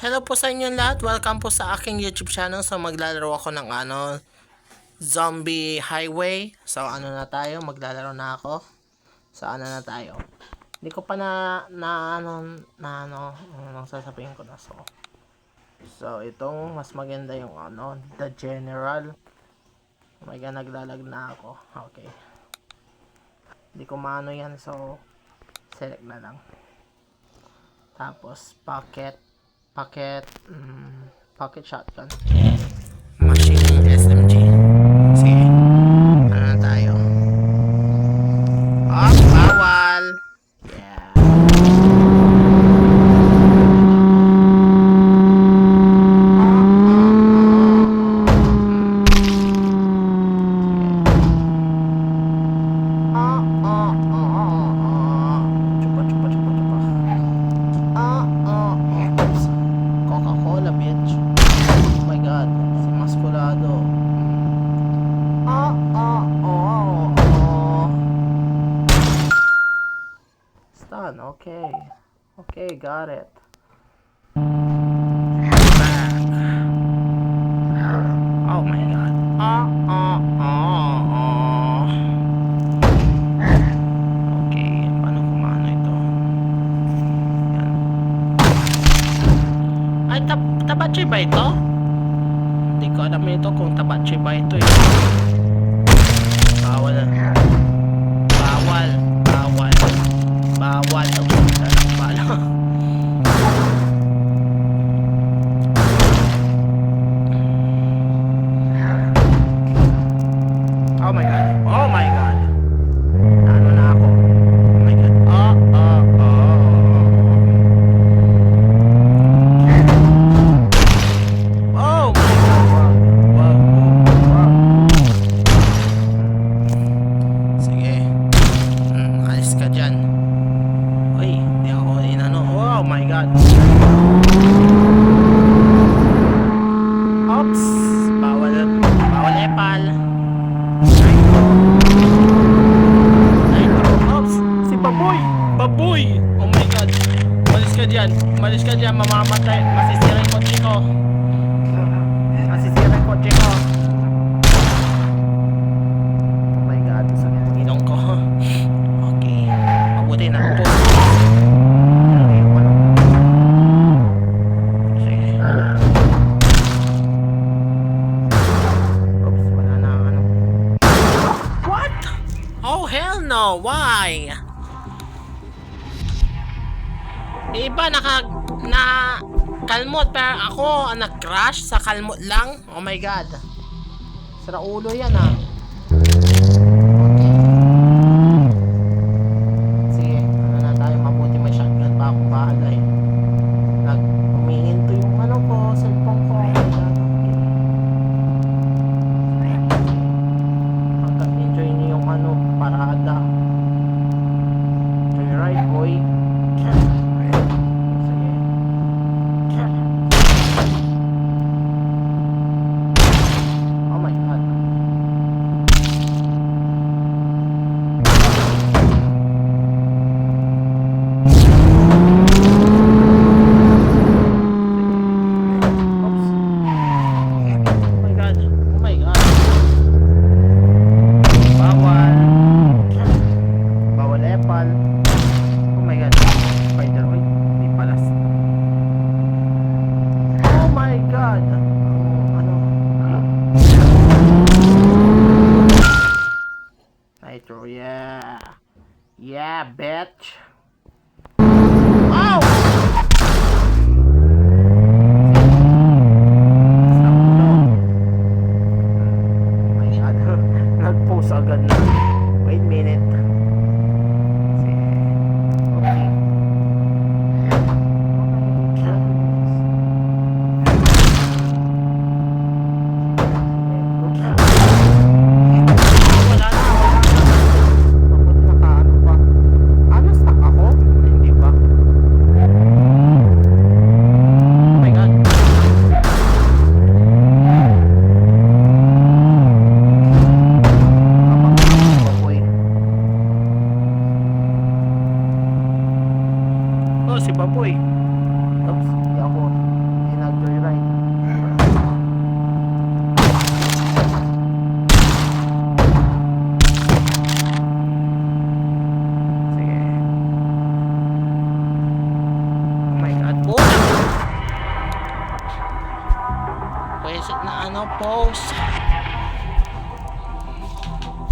Hello po sa inyo lahat. Welcome po sa aking YouTube channel. So maglalaro ako ng Zombie Highway. So na tayo, maglalaro na ako. So na tayo. Hindi ko pa anong sasabihin ko na. So itong mas maganda yung The General. Oh my God, naglalag na ako. Okay. Hindi ko maano yan, so select na lang. Tapos pocket shotgun. Machine SMG. Sige. Na tayo? Oh, bawal. Yeah. Coca-Cola, bitch. Oh my God, si Masculado. Stun, okay. Okay, got it. Back. Oh my God. Okay, paano kumano ito? Yan. Ay, tabachi ba ito? Hindi ko alam ito kung tabachi ba ito eh. Bawal na. Bawal. Oh my God. Oh my God. Ano na ako? Oh my God. Oh my God. Wow. Sige. Alis ka dyan. Uy, di ako inano. Oh my God. Oops. Bawal epal. Oops. Si Baboy. Oh my God. Malis ka dyan. Mamamatay. Masisira yung kotse ko. Oh my God. Sakit ang ilong ko. Okay. Mabuti na po. Sige. Oops. Wala na What? Oh hell no. Why? Iba kalmot, pero ako nag-crash sa kalmot lang. Oh my God. Sira ulo yan ah. Sige, na tayo, mabuti may shotgun pa akong bahala eh. Umihinto yung cellphone ko. Oh my God. Enjoy niyo yung parada. Enjoy ride, boy. Nitro, yeah, bitch. Oh! Ay, nag-post agad na. Wait a minute. Okay. Wala na. Ano, stuck ako? ano, post.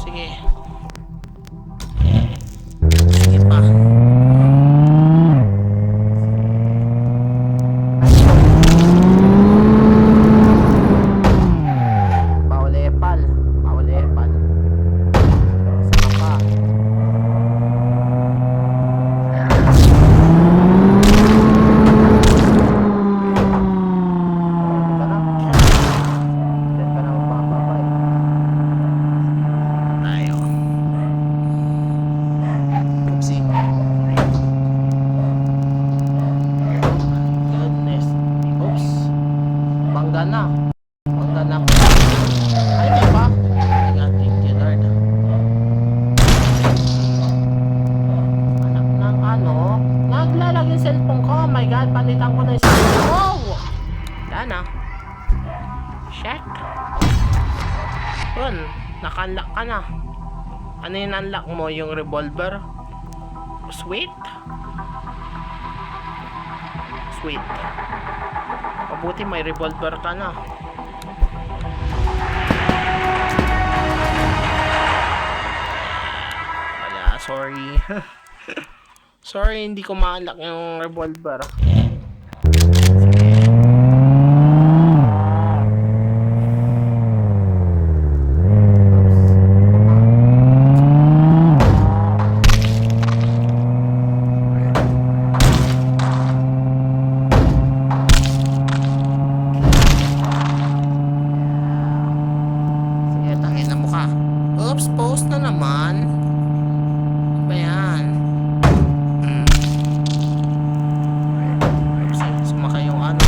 Sige. Sige pa. Paulepal. Paulepal. Saka pa. Palitan ko na yung cellphone. Wow! Yan ah. Shit. Yun. Naka-unlock ka na. Ano yung unlock mo? Yung revolver? Sweet? Sweet. Mabuti may revolver ka na. Wala. Sorry. Sorry, hindi ko ma-unlock yung revolver. Sige, tangin na mo ka. Oops, post na naman. Ba yan? Sumakay yung ano.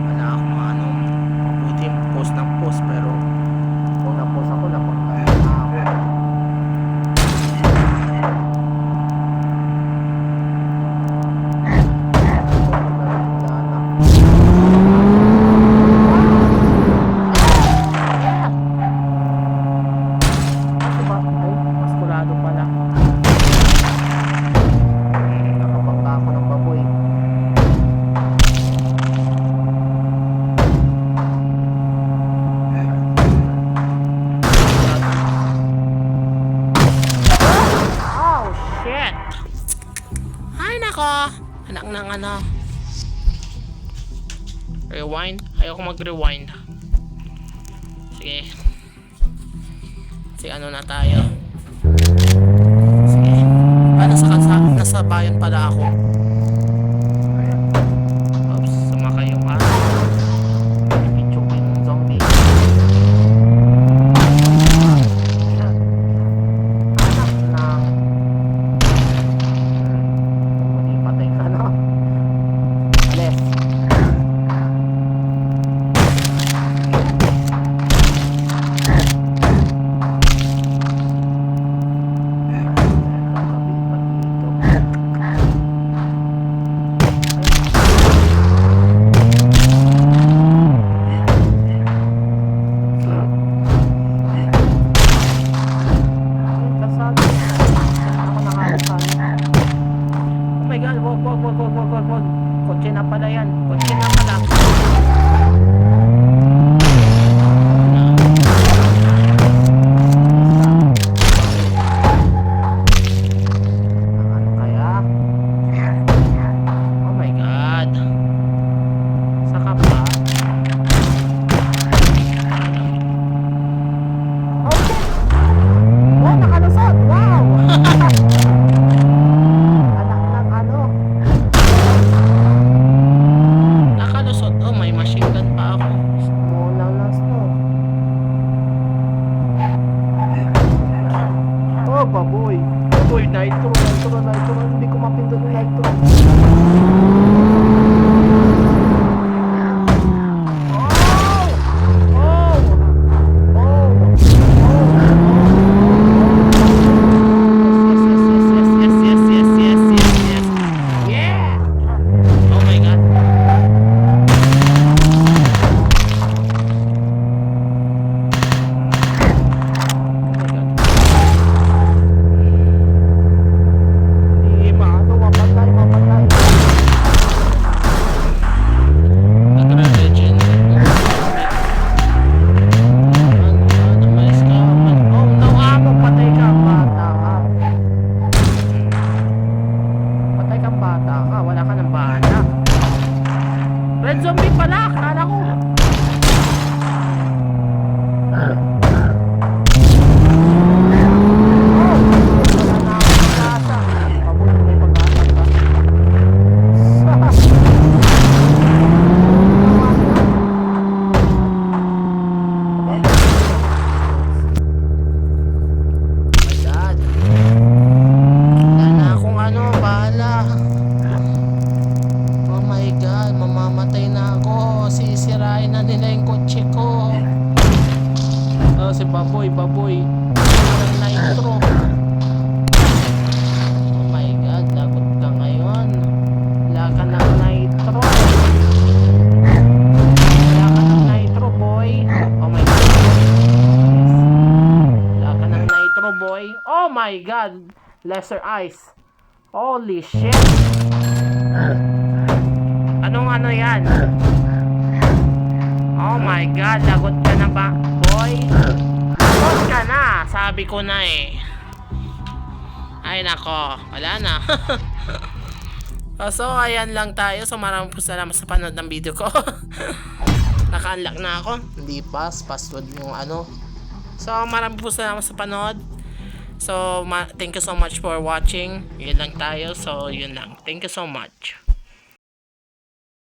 Wala akong ano. Mabuti post ng post pero kung na-post ako na pagkaya na ako. Maskulado pala. Nakapangka ako ng baboy. Oh shit. Ay nako. Anak ng ano. Rewind. Ayoko mag-rewind. Sige. Sige, ano na tayo. Sige. Nasa bayan pala ako. Oops, sumakay yung ano. Pichok yung zombie. Anak na. Hindi patay ka na. Alis. Wag. Kotse na pala yan. Kotse na pala. Ano kaya? Oh my God. Saka pa. Okay. Wow, nakalusot. Wow. Nakalusot. Oh my zombie pala. Akala ko. Sisirain na nila yung kotse ko. Oh, si Baboy. Ang nitro. Oh my God, lagot ka ngayon. Wala ka ng nitro. Wala ka ng nitro, boy. Oh my God. Wala ka ng nitro, boy. Oh my God. Lesser ice. Holy shit. Anong ano yan? Oh my God, lagot ka na ba, boy? Lagot ka na, sabi ko na eh. Ay nako, wala na. So, ayan lang tayo. So, maraming po salamat sa panood ng video ko. Naka-unlock na ako. Hindi password yung ano. So, maraming po salamat sa panood. So, thank you so much for watching. Yun lang tayo. So, yun lang. Thank you so much.